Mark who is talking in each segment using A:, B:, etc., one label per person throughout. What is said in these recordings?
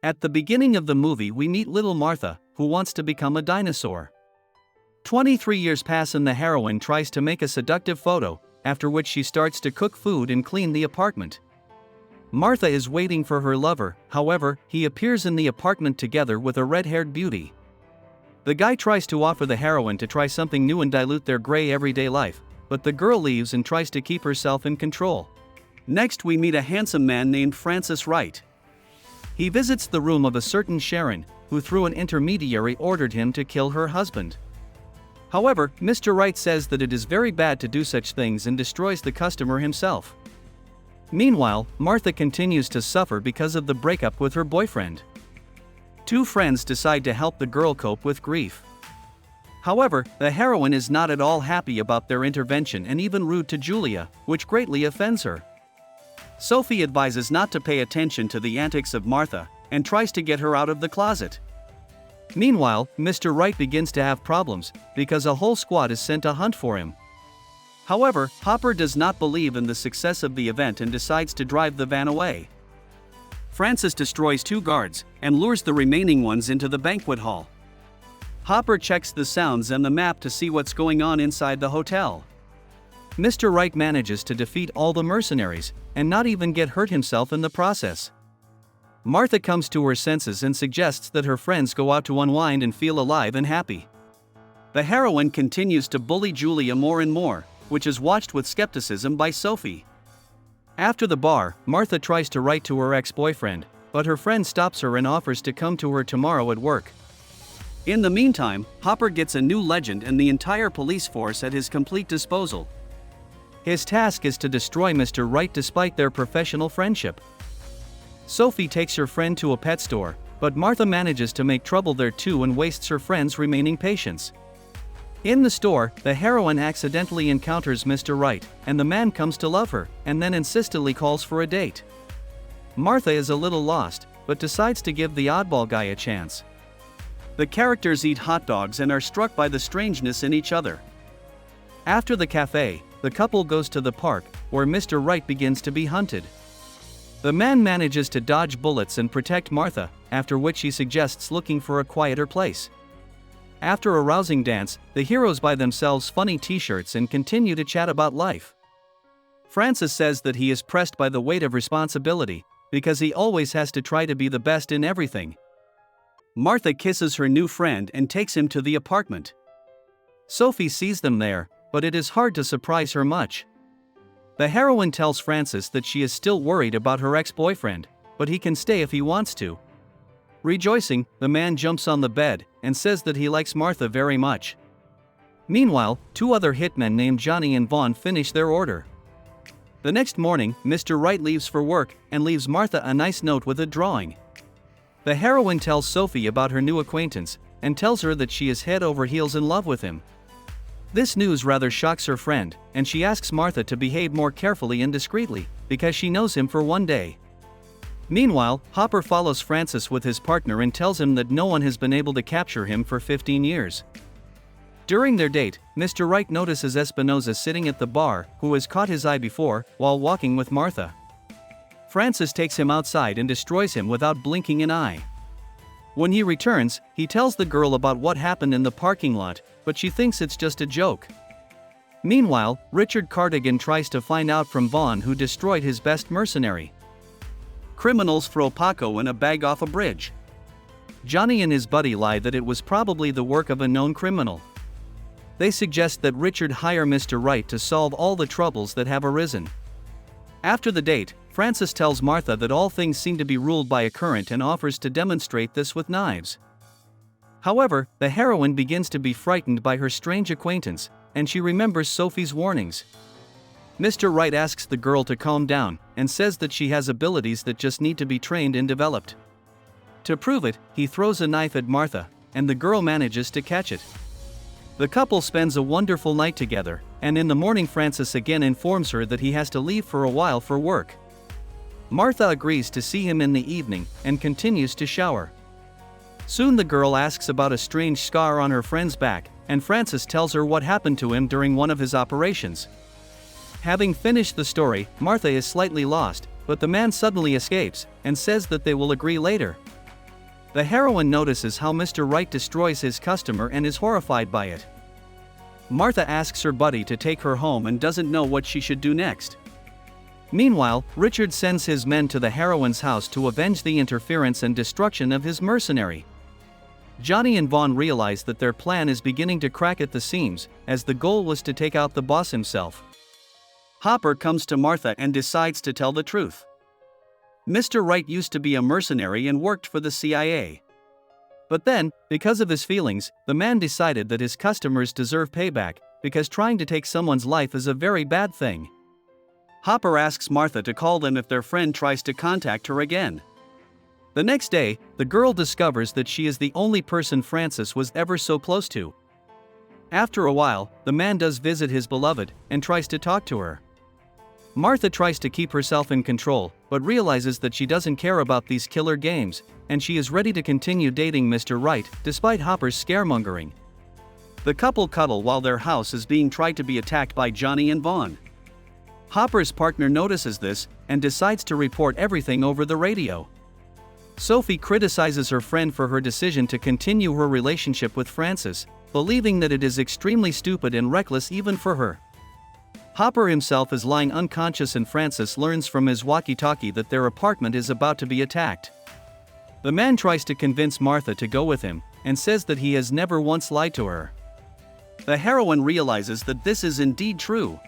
A: At the beginning of the movie we meet little Martha, who wants to become a dinosaur. 23 years pass and the heroine tries to make a seductive photo, after which she starts to cook food and clean the apartment. Martha is waiting for her lover, however, he appears in the apartment together with a red-haired beauty. The guy tries to offer the heroine to try something new and dilute their gray everyday life, but the girl leaves and tries to keep herself in control. Next we meet a handsome man named Francis Wright. He visits the room of a certain Sharon, who through an intermediary ordered him to kill her husband. However, Mr. Wright says that it is very bad to do such things and destroys the customer himself. Meanwhile, Martha continues to suffer because of the breakup with her boyfriend. Two friends decide to help the girl cope with grief. However, the heroine is not at all happy about their intervention and even rude to Julia, which greatly offends her. Sophie advises not to pay attention to the antics of Martha, and tries to get her out of the closet. Meanwhile, Mr. Wright begins to have problems, because a whole squad is sent to hunt for him. However, Hopper does not believe in the success of the event and decides to drive the van away. Francis destroys 2 guards, and lures the remaining ones into the banquet hall. Hopper checks the sounds and the map to see what's going on inside the hotel. Mr. Wright manages to defeat all the mercenaries, and not even get hurt himself in the process. Martha comes to her senses and suggests that her friends go out to unwind and feel alive and happy. The heroine continues to bully Julia more and more, which is watched with skepticism by Sophie. After the bar, Martha tries to write to her ex-boyfriend, but her friend stops her and offers to come to her tomorrow at work. In the meantime, Hopper gets a new legend and the entire police force at his complete disposal. His task is to destroy Mr. Wright despite their professional friendship. Sophie takes her friend to a pet store, but Martha manages to make trouble there too and wastes her friend's remaining patience. In the store, the heroine accidentally encounters Mr. Wright, and the man comes to love her, and then insistently calls for a date. Martha is a little lost, but decides to give the oddball guy a chance. The characters eat hot dogs and are struck by the strangeness in each other. After the cafe, the couple goes to the park, where Mr. Wright begins to be hunted. The man manages to dodge bullets and protect Martha, after which he suggests looking for a quieter place. After a rousing dance, the heroes buy themselves funny t-shirts and continue to chat about life. Francis says that he is pressed by the weight of responsibility, because he always has to try to be the best in everything. Martha kisses her new friend and takes him to the apartment. Sophie sees them there, but it is hard to surprise her much. The heroine tells Francis that she is still worried about her ex-boyfriend, but he can stay if he wants to. Rejoicing, the man jumps on the bed and says that he likes Martha very much. Meanwhile, 2 other hitmen named Johnny and Vaughn finish their order. The next morning, Mr. Wright leaves for work and leaves Martha a nice note with a drawing. The heroine tells Sophie about her new acquaintance and tells her that she is head over heels in love with him. This news rather shocks her friend, and she asks Martha to behave more carefully and discreetly, because she knows him for one day. Meanwhile, Hopper follows Francis with his partner and tells him that no one has been able to capture him for 15 years. During their date, Mr. Wright notices Espinosa sitting at the bar, who has caught his eye before, while walking with Martha. Francis takes him outside and destroys him without blinking an eye. When he returns, he tells the girl about what happened in the parking lot, but she thinks it's just a joke. Meanwhile, Richard Cardigan tries to find out from Vaughn who destroyed his best mercenary. Criminals throw Paco in a bag off a bridge. Johnny and his buddy lie that it was probably the work of a known criminal. They suggest that Richard hire Mr. Wright to solve all the troubles that have arisen. After the date, Francis tells Martha that all things seem to be ruled by a current and offers to demonstrate this with knives. However, the heroine begins to be frightened by her strange acquaintance, and she remembers Sophie's warnings. Mr. Wright asks the girl to calm down, and says that she has abilities that just need to be trained and developed. To prove it, he throws a knife at Martha, and the girl manages to catch it. The couple spends a wonderful night together, and in the morning Francis again informs her that he has to leave for a while for work. Martha agrees to see him in the evening, and continues to shower. Soon the girl asks about a strange scar on her friend's back, and Francis tells her what happened to him during one of his operations. Having finished the story, Martha is slightly lost, but the man suddenly escapes, and says that they will agree later. The heroine notices how Mr. Right destroys his customer and is horrified by it. Martha asks her buddy to take her home and doesn't know what she should do next. Meanwhile, Richard sends his men to the heroine's house to avenge the interference and destruction of his mercenary. Johnny and Vaughn realize that their plan is beginning to crack at the seams, as the goal was to take out the boss himself. Hopper comes to Martha and decides to tell the truth. Mr. Right used to be a mercenary and worked for the CIA. But then, because of his feelings, the man decided that his customers deserve payback, because trying to take someone's life is a very bad thing. Hopper asks Martha to call them if their friend tries to contact her again. The next day, the girl discovers that she is the only person Francis was ever so close to. After a while, the man does visit his beloved and tries to talk to her. Martha tries to keep herself in control, but realizes that she doesn't care about these killer games, and she is ready to continue dating Mr. Right, despite Hopper's scaremongering. The couple cuddle while their house is being tried to be attacked by Johnny and Vaughn. Hopper's partner notices this, and decides to report everything over the radio. Sophie criticizes her friend for her decision to continue her relationship with Francis, believing that it is extremely stupid and reckless even for her. Hopper himself is lying unconscious and Francis learns from his walkie-talkie that their apartment is about to be attacked. The man tries to convince Martha to go with him, and says that he has never once lied to her. The heroine realizes that this is indeed true.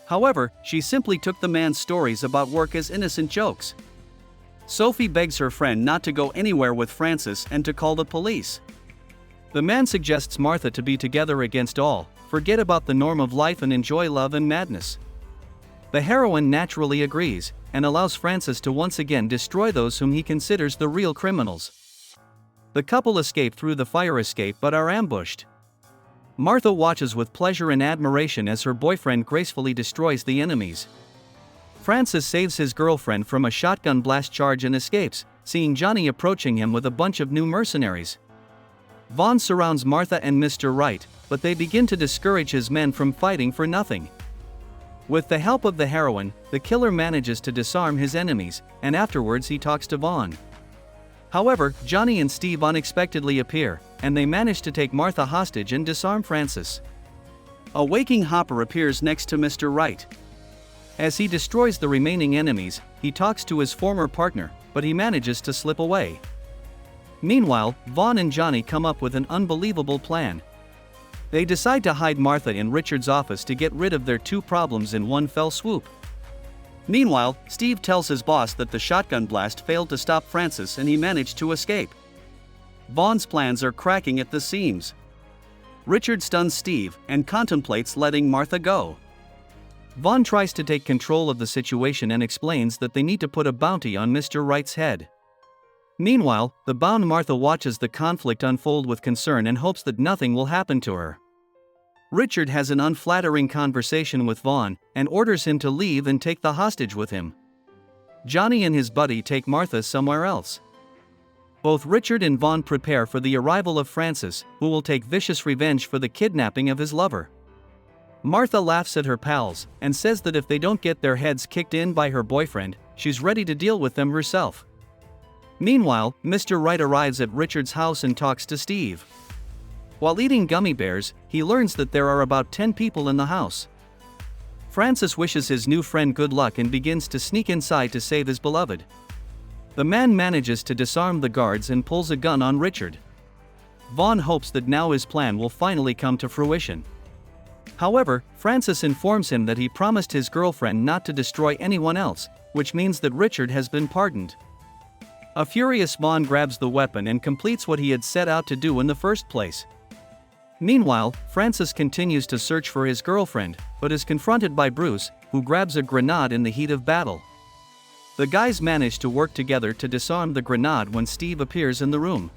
A: However, she simply took the man's stories about work as innocent jokes. Sophie begs her friend not to go anywhere with Francis and to call the police. The man suggests Martha to be together against all, forget about the norm of life and enjoy love and madness. The heroine naturally agrees, and allows Francis to once again destroy those whom he considers the real criminals. The couple escape through the fire escape but are ambushed. Martha watches with pleasure and admiration as her boyfriend gracefully destroys the enemies. Francis saves his girlfriend from a shotgun blast charge and escapes, seeing Johnny approaching him with a bunch of new mercenaries. Vaughn surrounds Martha and Mr. Right, but they begin to discourage his men from fighting for nothing. With the help of the heroine, the killer manages to disarm his enemies, and afterwards he talks to Vaughn. However, Johnny and Steve unexpectedly appear, and they manage to take Martha hostage and disarm Francis. A waking Hopper appears next to Mr. Right. As he destroys the remaining enemies, he talks to his former partner, but he manages to slip away. Meanwhile, Vaughn and Johnny come up with an unbelievable plan. They decide to hide Martha in Richard's office to get rid of their two problems in one fell swoop. Meanwhile, Steve tells his boss that the shotgun blast failed to stop Francis and he managed to escape. Vaughn's plans are cracking at the seams. Richard stuns Steve and contemplates letting Martha go. Vaughn tries to take control of the situation and explains that they need to put a bounty on Mr. Right's head. Meanwhile, the bound Martha watches the conflict unfold with concern and hopes that nothing will happen to her. Richard has an unflattering conversation with Vaughn and orders him to leave and take the hostage with him. Johnny and his buddy take Martha somewhere else. Both Richard and Vaughn prepare for the arrival of Francis, who will take vicious revenge for the kidnapping of his lover. Martha laughs at her pals and says that if they don't get their heads kicked in by her boyfriend, she's ready to deal with them herself. Meanwhile, Mr. Right arrives at Richard's house and talks to Steve. While eating gummy bears, he learns that there are about 10 people in the house. Francis wishes his new friend good luck and begins to sneak inside to save his beloved. The man manages to disarm the guards and pulls a gun on Richard. Vaughn hopes that now his plan will finally come to fruition. However, Francis informs him that he promised his girlfriend not to destroy anyone else, which means that Richard has been pardoned. A furious Vaughn grabs the weapon and completes what he had set out to do in the first place. Meanwhile, Francis continues to search for his girlfriend, but is confronted by Bruce, who grabs a grenade in the heat of battle. The guys manage to work together to disarm the grenade when Steve appears in the room.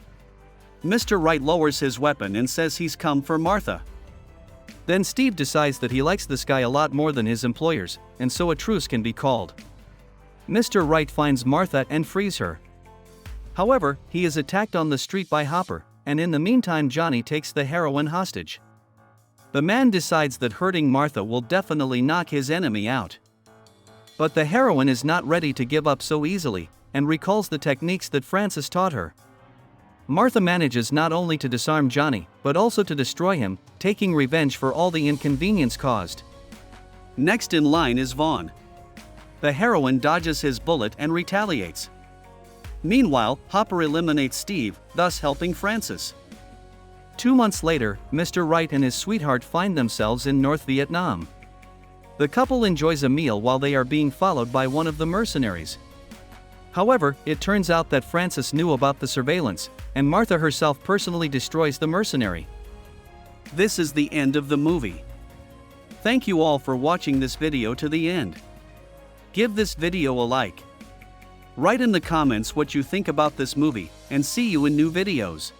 A: Mr. Right lowers his weapon and says he's come for Martha. Then Steve decides that he likes this guy a lot more than his employers, and so a truce can be called. Mr. Right finds Martha and frees her. However, he is attacked on the street by Hopper, and in the meantime Johnny takes the heroine hostage. The man decides that hurting Martha will definitely knock his enemy out. But the heroine is not ready to give up so easily, and recalls the techniques that Francis taught her. Martha manages not only to disarm Johnny, but also to destroy him, taking revenge for all the inconvenience caused. Next in line is Vaughn. The heroine dodges his bullet and retaliates. Meanwhile, Hopper eliminates Steve, thus helping Francis. 2 months later, Mr. Wright and his sweetheart find themselves in North Vietnam. The couple enjoys a meal while they are being followed by one of the mercenaries. However, it turns out that Francis knew about the surveillance, and Martha herself personally destroys the mercenary. This is the end of the movie. Thank you all for watching this video to the end. Give this video a like. Write in the comments what you think about this movie, and see you in new videos.